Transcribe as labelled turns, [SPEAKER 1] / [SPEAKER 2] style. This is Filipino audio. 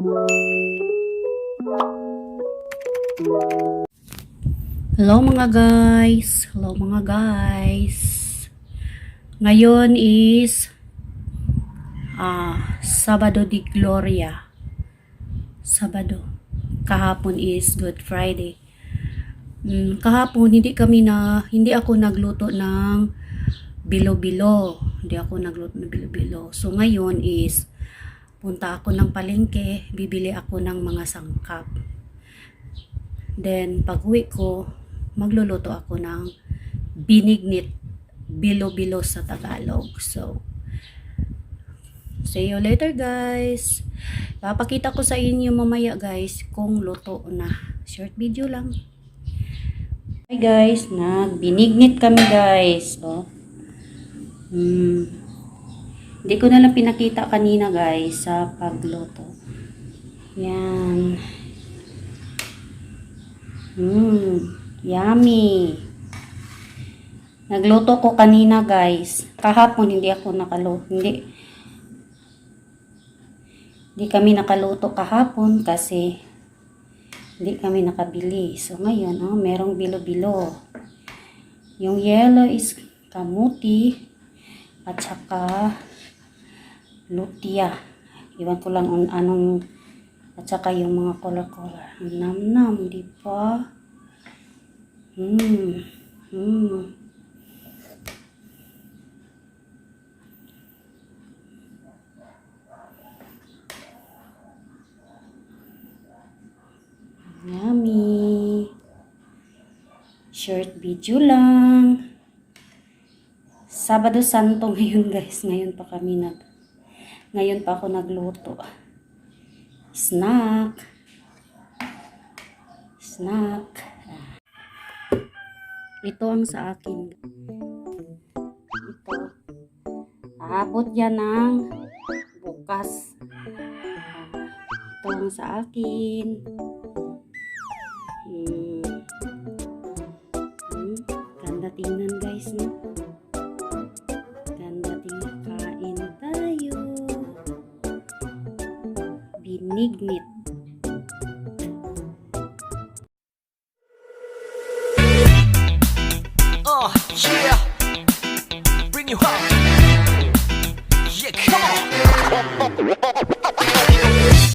[SPEAKER 1] Hello mga guys. Hello mga guys. Ngayon is Sabado de Gloria. Sabado. Kahapon is Good Friday. Kahapon hindi ako nagluto ng bilo-bilo. Hindi ako nagluto ng bilo-bilo. So ngayon is punta ako ng palengke, bibili ako ng mga sangkap. Then pag-uwi ko, magluluto ako ng binignit, bilo-bilo sa Tagalog. So, see you later guys. Papakita ko sa inyo mamaya guys kung luto na. Short video lang. Hi guys, nagbinignit kami guys. Oh. Hindi ko na lang pinakita kanina guys sa pagluto. Yan. Yummy. Nagluto ko kanina guys. Kahapon hindi ako nakaluto. Hindi kami nakaluto kahapon kasi hindi kami nakabili. So ngayon, merong bilo-bilo. Yung yellow is kamuti at saka lutia. Iwan ko lang anong at saka yung mga color-color. Nam-nam, di ba? Yummy. Short video lang. Sabado Santo ngayon guys. Ngayon pa ako nagluto. Snack. Ito ang sa akin. Ito. Aabot yan ng bukas. Ito ang sa akin. Ganda tingnan guys, no? Ganda tingnan. Kain tayo. Binignit.
[SPEAKER 2] Yeah, bring you home.